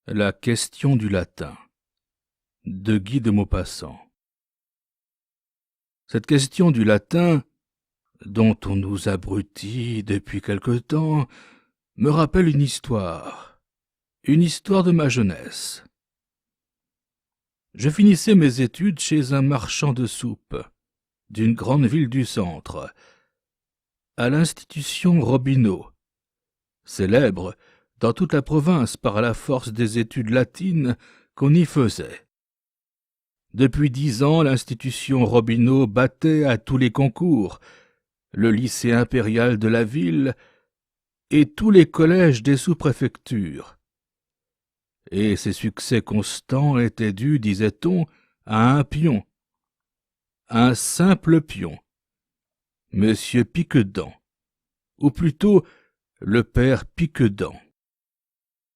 La question du latin de Guy de Maupassant. Cette question du latin, dont on nous abrutit depuis quelque temps, me rappelle une histoire de ma jeunesse. Je finissais mes études chez un marchand de soupe d'une grande ville du centre, à l'institution Robineau, célèbre dans toute la province par la force des études latines qu'on y faisait. Depuis 10 ans, l'institution Robineau battait à tous les concours, le lycée impérial de la ville et tous les collèges des sous-préfectures. Et ces succès constants étaient dus, disait-on, à un pion, un simple pion, Monsieur Piquedent, ou plutôt le père Piquedent.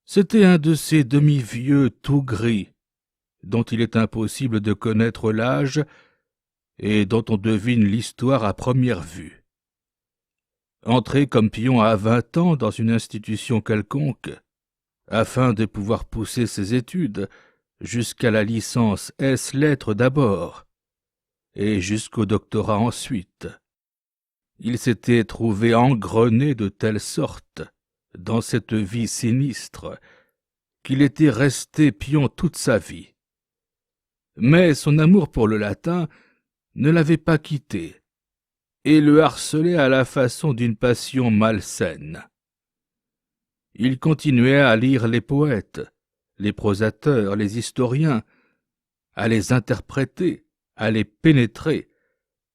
C'était un de ces demi-vieux tout gris, dont il est impossible de connaître l'âge et dont on devine l'histoire à première vue. Entré comme pion à 20 ans dans une institution quelconque, afin de pouvoir pousser ses études jusqu'à la licence ès-lettres d'abord, et jusqu'au doctorat ensuite, il s'était trouvé engrené de telle sorte dans cette vie sinistre qu'il était resté pion toute sa vie. Mais son amour pour le latin ne l'avait pas quitté et le harcelait à la façon d'une passion malsaine. Il continuait à lire les poètes, les prosateurs, les historiens, à les interpréter, à les pénétrer,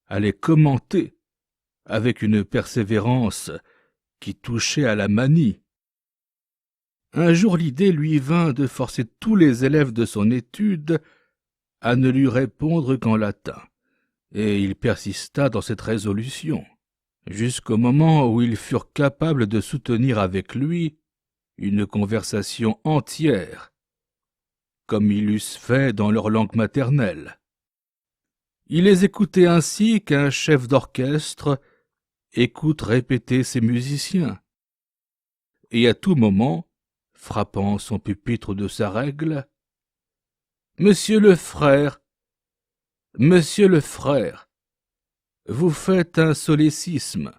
à les commenter, avec une persévérance qui touchait à la manie. Un jour l'idée lui vint de forcer tous les élèves de son étude à ne lui répondre qu'en latin, et il persista dans cette résolution, jusqu'au moment où ils furent capables de soutenir avec lui une conversation entière, comme ils l'eussent fait dans leur langue maternelle. Il les écoutait ainsi qu'un chef d'orchestre écoute répéter ses musiciens, et à tout moment, frappant son pupitre de sa règle, « Monsieur le frère, vous faites un solécisme.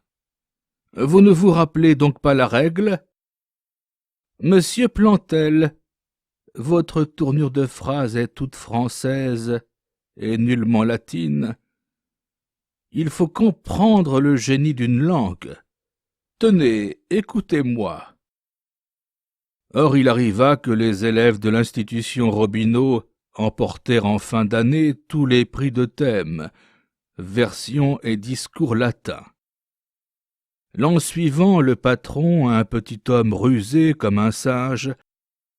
Vous ne vous rappelez donc pas la règle? Monsieur Plantel, votre tournure de phrase est toute française et nullement latine. Il faut comprendre le génie d'une langue. Tenez, écoutez-moi. » Or il arriva que les élèves de l'institution Robineau emportèrent en fin d'année tous les prix de thème, version et discours latins. L'an suivant, le patron, un petit homme rusé comme un singe,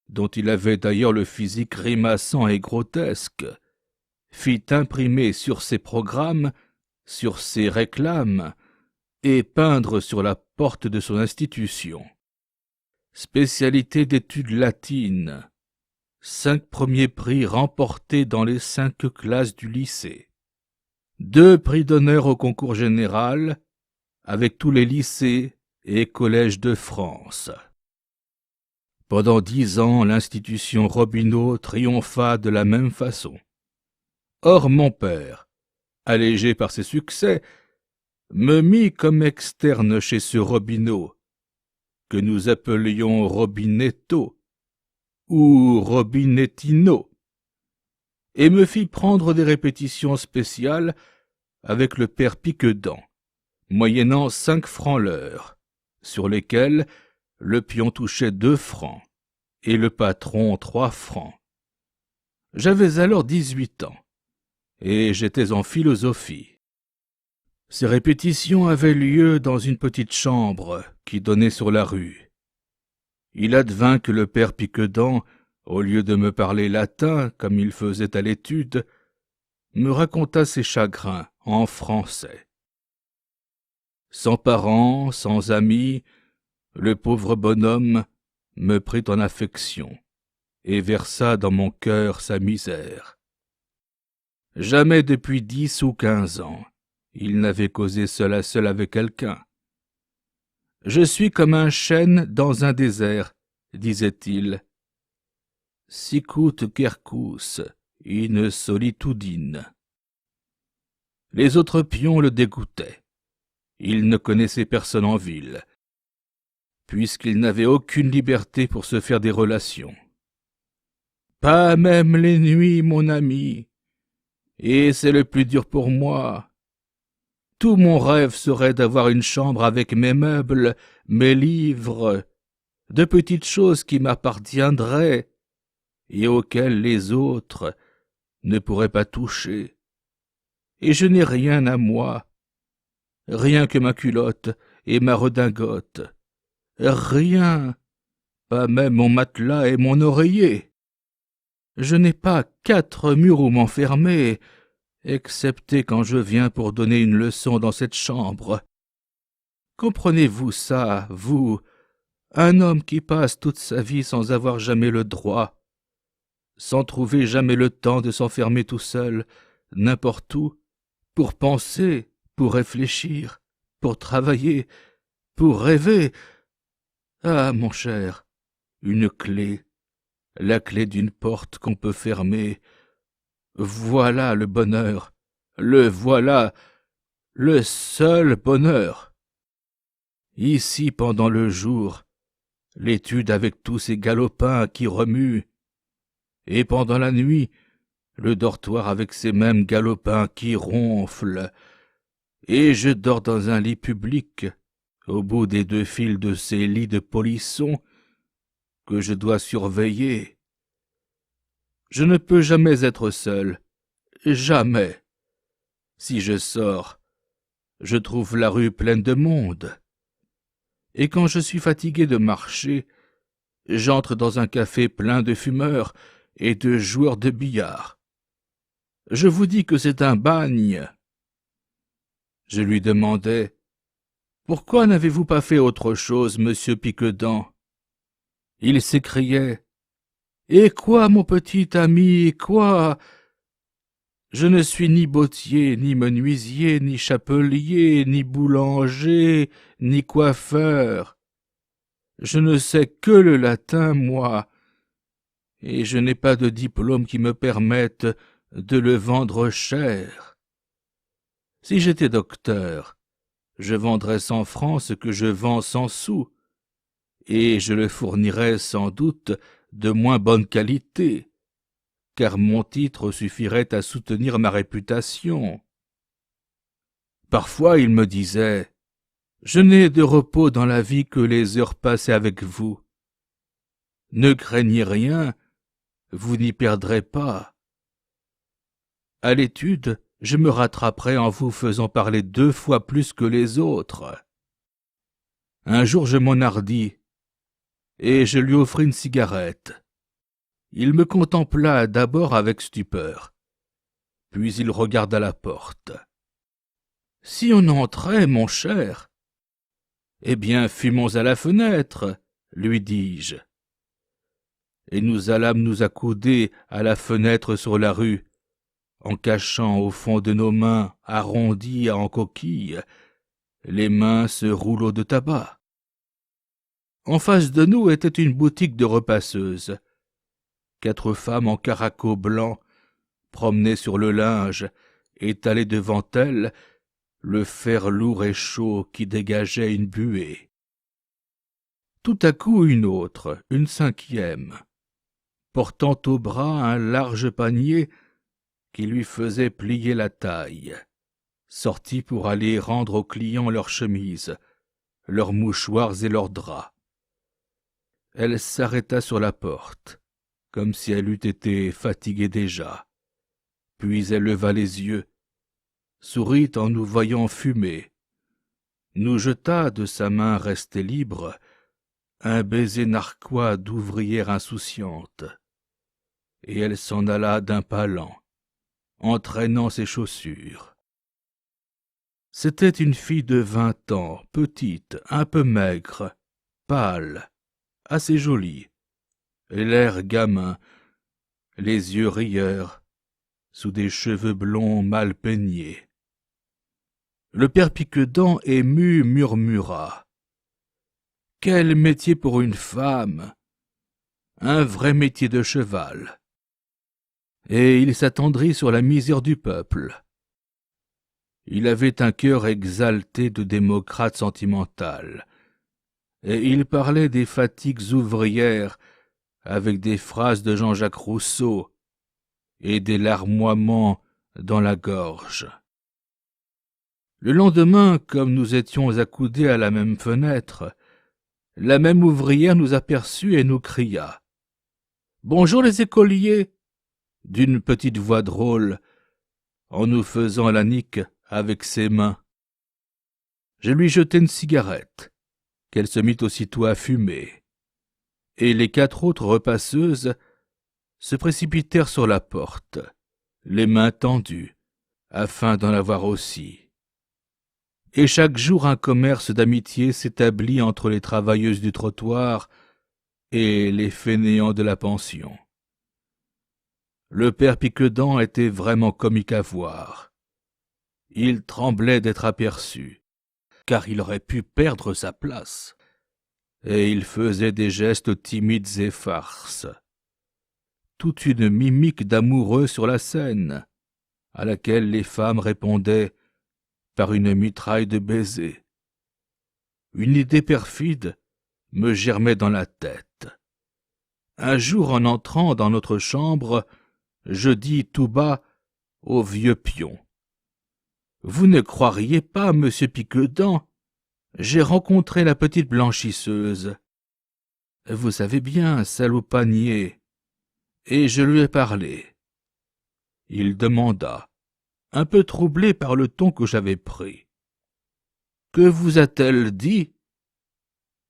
dont il avait d'ailleurs le physique grimaçant et grotesque, fit imprimer sur ses programmes, sur ses réclames, et peindre sur la porte de son institution. Spécialité d'études latines, 5 premiers prix remportés dans les 5 classes du lycée, 2 prix d'honneur au concours général, avec tous les lycées et collèges de France. Pendant 10 ans, l'institution Robineau triompha de la même façon. Or mon père, allégé par ses succès, me mit comme externe chez ce Robineau, que nous appelions Robinetto ou Robinettino, et me fit prendre des répétitions spéciales avec le père Piquedent, moyennant 5 francs l'heure, sur lesquels le pion touchait 2 francs et le patron 3 francs. J'avais alors 18 ans, et j'étais en philosophie. Ces répétitions avaient lieu dans une petite chambre qui donnait sur la rue. Il advint que le père Piquedent, au lieu de me parler latin comme il faisait à l'étude, me raconta ses chagrins en français. Sans parents, sans amis, le pauvre bonhomme me prit en affection et versa dans mon cœur sa misère. Jamais depuis 10 ou 15 ans, il n'avait causé seul à seul avec quelqu'un. « Je suis comme un chêne dans un désert, disait-il. sicut quercus in solitudine. Les autres pions le dégoûtaient. Il ne connaissait personne en ville, puisqu'il n'avait aucune liberté pour se faire des relations. Pas même les nuits, mon ami, et c'est le plus dur pour moi. Tout mon rêve serait d'avoir une chambre avec mes meubles, mes livres, de petites choses qui m'appartiendraient et auxquelles les autres ne pourraient pas toucher. Et je n'ai rien à moi, rien que ma culotte et ma redingote. Rien, pas même mon matelas et mon oreiller. Je n'ai pas 4 murs où m'enfermer, excepté quand je viens pour donner une leçon dans cette chambre. Comprenez-vous ça, vous, un homme qui passe toute sa vie sans avoir jamais le droit, sans trouver jamais le temps de s'enfermer tout seul, n'importe où, pour penser, pour réfléchir, pour travailler, pour rêver. Ah, mon cher, une clé, la clé d'une porte qu'on peut fermer. Voilà le bonheur, le voilà, le seul bonheur. Ici, pendant le jour, l'étude avec tous ces galopins qui remuent, et pendant la nuit, le dortoir avec ces mêmes galopins qui ronflent, et je dors dans un lit public, au bout des 2 fils de ces lits de polissons que je dois surveiller. Je ne peux jamais être seul, jamais. Si je sors, je trouve la rue pleine de monde. Et quand je suis fatigué de marcher, j'entre dans un café plein de fumeurs et de joueurs de billard. Je vous dis que c'est un bagne. Je lui demandais: « Pourquoi n'avez-vous pas fait autre chose, monsieur Piquedent ?» Il s'écriait: « Et quoi, mon petit ami, quoi ? Je ne suis ni bottier, ni menuisier, ni chapelier, ni boulanger, ni coiffeur. Je ne sais que le latin, moi, et je n'ai pas de diplôme qui me permette de le vendre cher. Si j'étais docteur, je vendrais 100 francs ce que je vends 100 sous, et je le fournirais sans doute de moins bonne qualité, car mon titre suffirait à soutenir ma réputation. Parfois il me disait: « Je n'ai de repos dans la vie que les heures passées avec vous. Ne craignez rien, vous n'y perdrez pas. À l'étude, je me rattraperai en vous faisant parler 2 fois plus que les autres. » Un jour je m'enhardis, et je lui offris une cigarette. Il me contempla d'abord avec stupeur, puis il regarda la porte. « Si on entrait, mon cher !»« Eh bien, fumons à la fenêtre, » lui dis-je. Et nous allâmes nous accouder à la fenêtre sur la rue, en cachant au fond de nos mains arrondies en coquilles les minces rouleaux de tabac. En face de nous était une boutique de repasseuses. 4 femmes en caraco blanc promenaient sur le linge, étalé devant elles le fer lourd et chaud qui dégageait une buée. Tout à coup une autre, une 5e, portant au bras un large panier qui lui faisait plier la taille, sortit pour aller rendre aux clients leurs chemises, leurs mouchoirs et leurs draps. Elle s'arrêta sur la porte, comme si elle eût été fatiguée déjà. Puis elle leva les yeux, sourit en nous voyant fumer, nous jeta de sa main restée libre un baiser narquois d'ouvrière insouciante, et elle s'en alla d'un pas lent, entraînant ses chaussures. C'était une fille de 20 ans, petite, un peu maigre, pâle, assez jolie, l'air gamin, les yeux rieurs, sous des cheveux blonds mal peignés. Le père Piquedent, ému, murmura: « Quel métier pour une femme! un vrai métier de cheval. Et il s'attendrit sur la misère du peuple. Il avait un cœur exalté de démocrate sentimental, et il parlait des fatigues ouvrières avec des phrases de Jean-Jacques Rousseau et des larmoiements dans la gorge. Le lendemain, comme nous étions accoudés à la même fenêtre, la même ouvrière nous aperçut et nous cria « Bonjour les écoliers !» d'une petite voix drôle, en nous faisant la nique avec ses mains. Je lui jetai une cigarette, qu'elle se mit aussitôt à fumer, et les 4 autres repasseuses se précipitèrent sur la porte, les mains tendues, afin d'en avoir aussi. Et chaque jour un commerce d'amitié s'établit entre les travailleuses du trottoir et les fainéants de la pension. Le père Piquedan était vraiment comique à voir. Il tremblait d'être aperçu, car il aurait pu perdre sa place, et il faisait des gestes timides et farces. Toute une mimique d'amoureux sur la scène, à laquelle les femmes répondaient par une mitraille de baisers. Une idée perfide me germait dans la tête. Un jour, en entrant dans notre chambre, je dis tout bas au vieux pion « Vous ne croiriez pas, monsieur Piquedan, j'ai rencontré la petite blanchisseuse. Vous savez bien, celle au panier. Et je lui ai parlé. » Il demanda, un peu troublé par le ton que j'avais pris. « Que vous a-t-elle dit ?»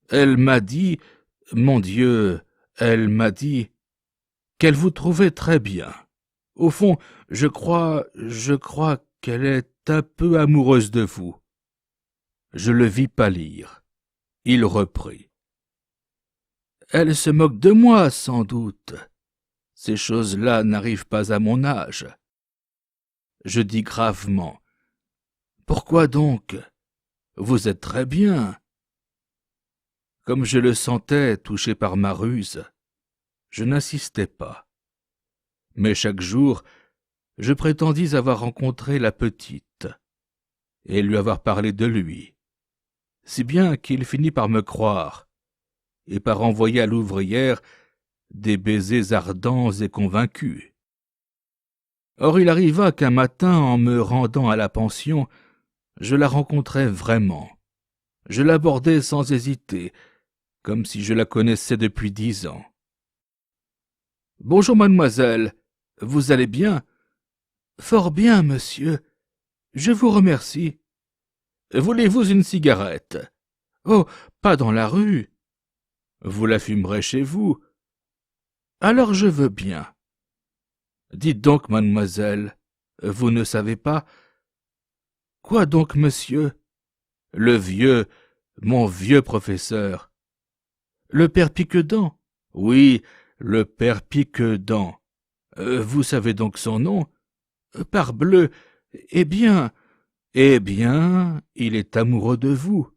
Elle m'a dit, mon Dieu, elle m'a dit qu'elle vous trouvait très bien. Au fond, je crois qu'elle est un peu amoureuse de vous. Je le vis pâlir. Il reprit. Elle se moque de moi, sans doute. Ces choses-là n'arrivent pas à mon âge. Je dis gravement. Pourquoi donc? Vous êtes très bien. Comme je le sentais touché par ma ruse, je n'insistais pas. Mais chaque jour, je prétendis avoir rencontré la petite et lui avoir parlé de lui, si bien qu'il finit par me croire et par envoyer à l'ouvrière des baisers ardents et convaincus. Or il arriva qu'un matin, en me rendant à la pension, je la rencontrai vraiment. Je l'abordai sans hésiter, comme si je la connaissais depuis 10 ans. « Bonjour, mademoiselle, vous allez bien ?»« Fort bien, monsieur. Je vous remercie. »« Voulez-vous une cigarette ?»« Oh, pas dans la rue. »« Vous la fumerez chez vous. »« Alors je veux bien. »« Dites donc, mademoiselle, vous ne savez pas ?»« Quoi donc, monsieur ? » ?»« Mon vieux professeur. »« Le père Piquedan ? » ?»« Oui, le père Piquedan. Vous savez donc son nom ? » ?»« Parbleu, eh bien, il est amoureux de vous. »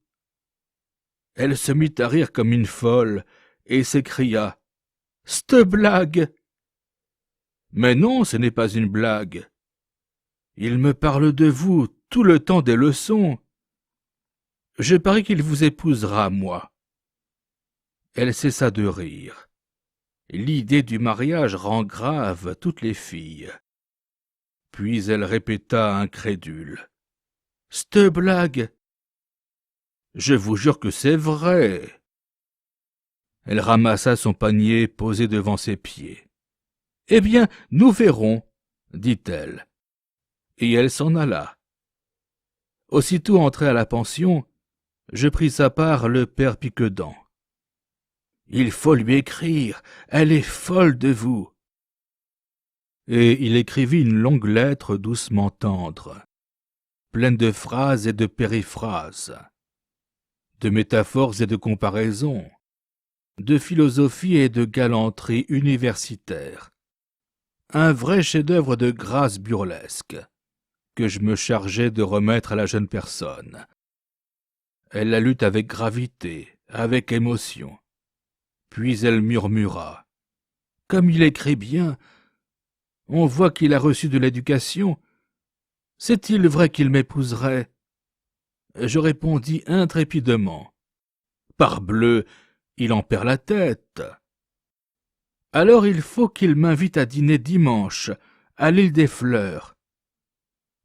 Elle se mit à rire comme une folle et s'écria « C'te blague !» Mais non, ce n'est pas une blague. Il me parle de vous tout le temps des leçons. Je parie qu'il vous épousera, moi. Elle cessa de rire. L'idée du mariage rend grave toutes les filles. Puis elle répéta incrédule. « C'te blague !»« Je vous jure que c'est vrai. » Elle ramassa son panier posé devant ses pieds. « Eh bien, nous verrons, » dit-elle. Et elle s'en alla. Aussitôt entré à la pension, je pris à part le père Piquedan. « Il faut lui écrire, elle est folle de vous. » Et il écrivit une longue lettre doucement tendre, pleine de phrases et de périphrases, de métaphores et de comparaisons, de philosophie et de galanterie universitaire, un vrai chef-d'œuvre de grâce burlesque, que je me chargeai de remettre à la jeune personne. Elle la lut avec gravité, avec émotion. Puis elle murmura Comme il écrit bien, on voit qu'il a reçu de l'éducation. C'est-il vrai qu'il m'épouserait? Je répondis intrépidement. Parbleu, il en perd la tête. Alors il faut qu'il m'invite à dîner dimanche, à l'île des Fleurs.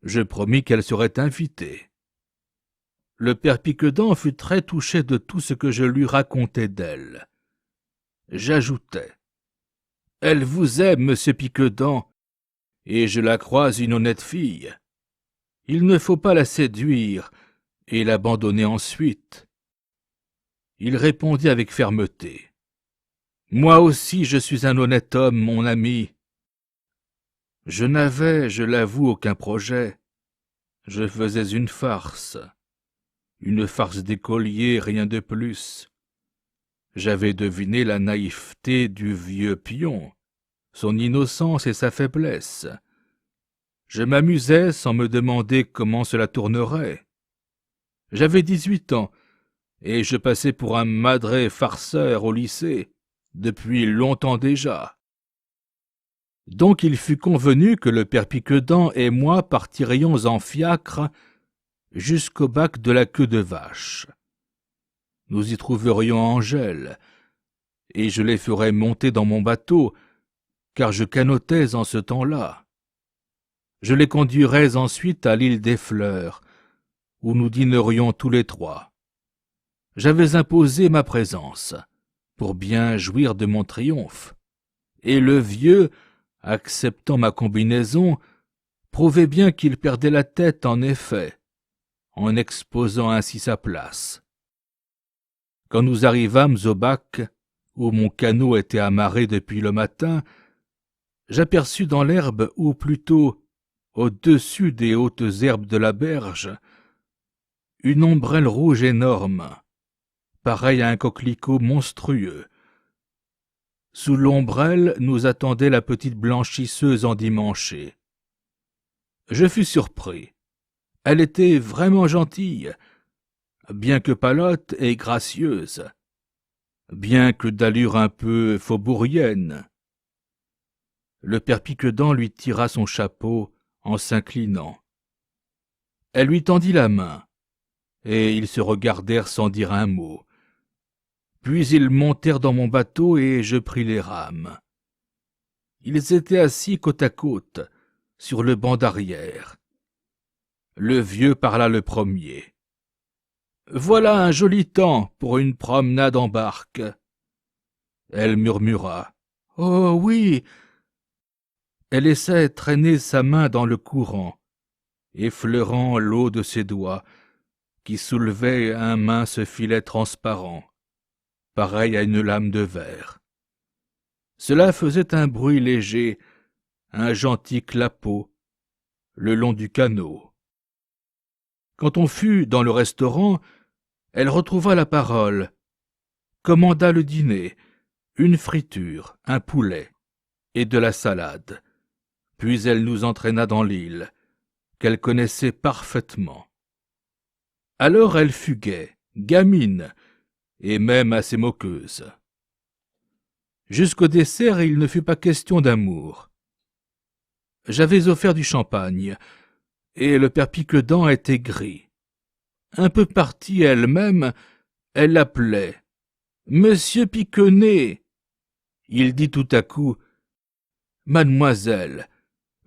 Je promis qu'elle serait invitée. Le père Piquedent fut très touché de tout ce que je lui racontais d'elle. J'ajoutai: « Elle vous aime, monsieur Piquedent, et je la crois une honnête fille. Il ne faut pas la séduire et l'abandonner ensuite. » Il répondit avec fermeté: « Moi aussi je suis un honnête homme, mon ami. » Je n'avais, je l'avoue, aucun projet. Je faisais une farce d'écolier, rien de plus. J'avais deviné la naïveté du vieux pion, son innocence et sa faiblesse. Je m'amusais sans me demander comment cela tournerait. J'avais 18 ans, et je passais pour un madré farceur au lycée, depuis longtemps déjà. Donc il fut convenu que le père Piquedent et moi partirions en fiacre jusqu'au bac de la Queue de Vache. Nous y trouverions Angèle, et je les ferais monter dans mon bateau, car je canotais en ce temps-là. Je les conduirais ensuite à l'île des Fleurs, où nous dînerions tous les trois. J'avais imposé ma présence, pour bien jouir de mon triomphe, et le vieux, acceptant ma combinaison, prouvait bien qu'il perdait la tête en effet, en exposant ainsi sa place. Quand nous arrivâmes au bac, où mon canot était amarré depuis le matin, j'aperçus dans l'herbe, ou plutôt au-dessus des hautes herbes de la berge, une ombrelle rouge énorme, pareille à un coquelicot monstrueux. Sous l'ombrelle nous attendait la petite blanchisseuse endimanchée. Je fus surpris. Elle était vraiment gentille, bien que pâlotte et gracieuse, bien que d'allure un peu faubourienne. Le père Piquedent lui tira son chapeau en s'inclinant. Elle lui tendit la main, et ils se regardèrent sans dire un mot. Puis ils montèrent dans mon bateau et je pris les rames. Ils étaient assis côte à côte, sur le banc d'arrière. Le vieux parla le premier. « Voilà un joli temps pour une promenade en barque. » Elle murmura: « Oh oui !» Elle laissa traîner sa main dans le courant, effleurant l'eau de ses doigts, qui soulevaient un mince filet transparent, pareil à une lame de verre. Cela faisait un bruit léger, un gentil clapot, le long du canot. Quand on fut dans le restaurant, elle retrouva la parole, commanda le dîner, une friture, un poulet et de la salade. Puis elle nous entraîna dans l'île, qu'elle connaissait parfaitement. Alors elle fut gaie, gamine, et même assez moqueuse. Jusqu'au dessert, il ne fut pas question d'amour. J'avais offert du champagne, et le père Piquedent était gris. Un peu partie elle-même, elle l'appelait « Monsieur Piquenet !» Il dit tout à coup « Mademoiselle,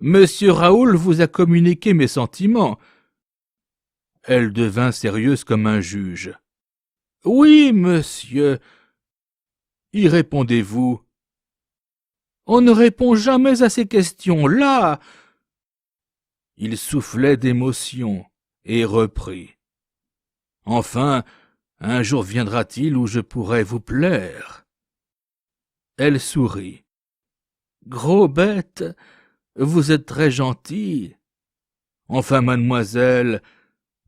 Monsieur Raoul vous a communiqué mes sentiments. » Elle devint sérieuse comme un juge. « Oui, monsieur. » Y répondez-vous? On ne répond jamais à ces questions-là. Il soufflait d'émotion et reprit. « Enfin, un jour viendra-t-il où je pourrai vous plaire. » Elle sourit. « Gros bête, vous êtes très gentille. Enfin, mademoiselle,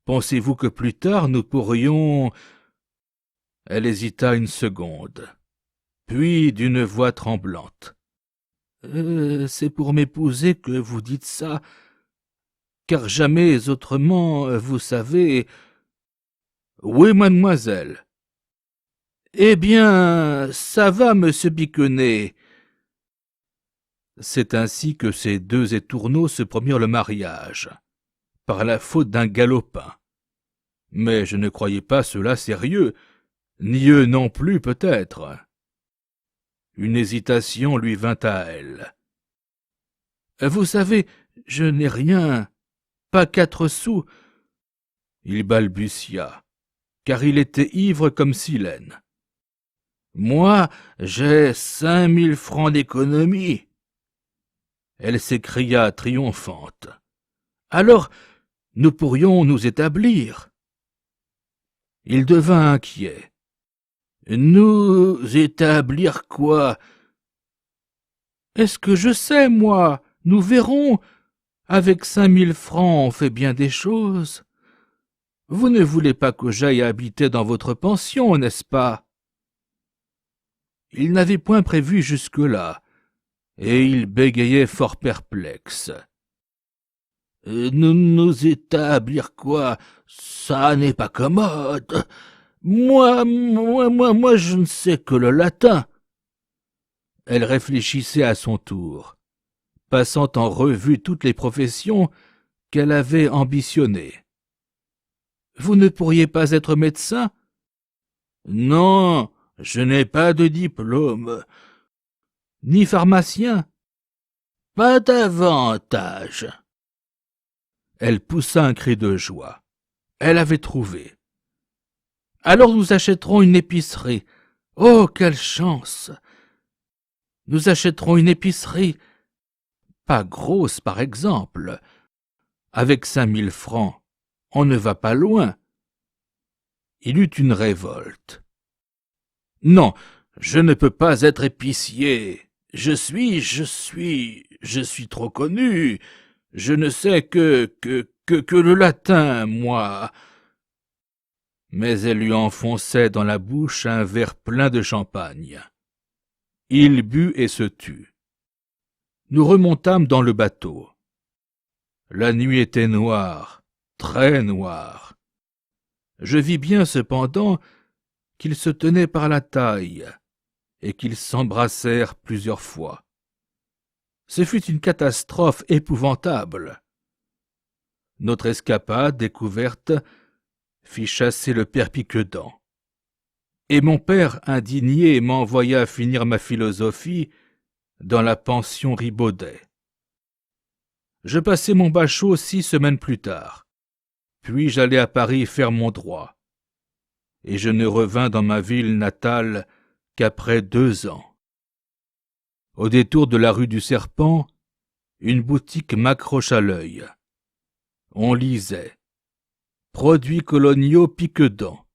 pensez-vous que plus tard nous pourrions... » Elle hésita une seconde, puis d'une voix tremblante. « C'est pour m'épouser que vous dites ça, car jamais autrement, vous savez... » « Oui, mademoiselle. »« Eh bien, ça va, monsieur Piquenet. C'est ainsi que ces deux étourneaux se promirent le mariage, par la faute d'un galopin. Mais je ne croyais pas cela sérieux, ni eux non plus peut-être. Une hésitation lui vint à elle. « Vous savez, je n'ai rien, pas 4 sous. » Il balbutia, car il était ivre comme Silène. « Moi, j'ai 5 000 francs d'économie. » Elle s'écria triomphante. « Alors, nous pourrions nous établir. » Il devint inquiet. « Nous établir quoi? »« Est-ce que je sais, moi? Nous verrons. Avec 5 000 francs, on fait bien des choses. Vous ne voulez pas que j'aille habiter dans votre pension, n'est-ce pas? » Il n'avait point prévu jusque-là, et il bégayait fort perplexe. « Nous établir quoi? Ça n'est pas commode. Moi, je ne sais que le latin. » Elle réfléchissait à son tour, passant en revue toutes les professions qu'elle avait ambitionnées. « Vous ne pourriez pas être médecin? »« Non, je n'ai pas de diplôme. »« Ni pharmacien? »« Pas davantage. » Elle poussa un cri de joie. Elle avait trouvé. « Alors nous achèterons une épicerie. Oh, quelle chance! Nous achèterons une épicerie, pas grosse par exemple. Avec 5 000 francs, on ne va pas loin. » Il eut une révolte. « Non, je ne peux pas être épicier. Je suis trop connu. Je ne sais que le latin, moi. » Mais elle lui enfonçait dans la bouche un verre plein de champagne. Il but et se tut. Nous remontâmes dans le bateau. La nuit était noire, très noire. Je vis bien cependant qu'ils se tenaient par la taille et qu'ils s'embrassèrent plusieurs fois. Ce fut une catastrophe épouvantable. Notre escapade découverte fit chasser le père Piquedan. Et mon père indigné m'envoya finir ma philosophie dans la pension Ribaudet. Je passai mon bachot 6 semaines plus tard, puis j'allai à Paris faire mon droit, et je ne revins dans ma ville natale qu'après 2 ans. Au détour de la rue du Serpent, une boutique m'accroche à l'œil. On lisait « Produits coloniaux Piquedan ».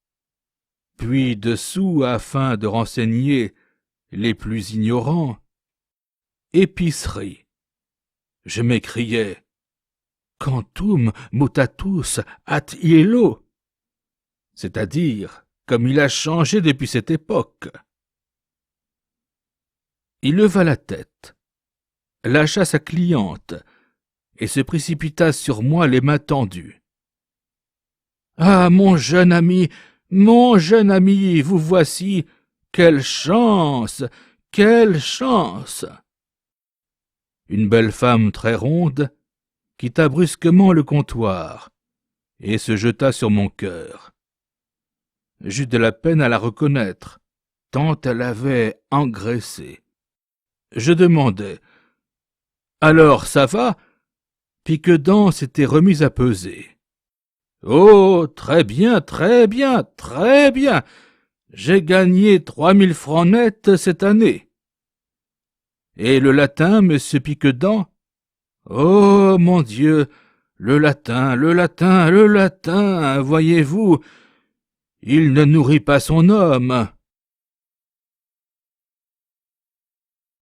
Puis dessous, afin de renseigner les plus ignorants, « Épicerie ». Je m'écriai « Quantum mutatus at illo », c'est-à-dire comme il a changé depuis cette époque. Il leva la tête, lâcha sa cliente et se précipita sur moi les mains tendues. « Ah, mon jeune ami, vous voici, quelle chance, quelle chance !» Une belle femme très ronde quitta brusquement le comptoir et se jeta sur mon cœur. J'eus de la peine à la reconnaître, tant elle avait engraissé. Je demandai « Alors, ça va ?» Piquedan s'était remis à peser. « Oh, très bien, très bien, très bien. J'ai gagné 3 000 francs nets cette année. » Et le latin, monsieur Piquedan? Oh, mon Dieu, le latin, voyez-vous, il ne nourrit pas son homme.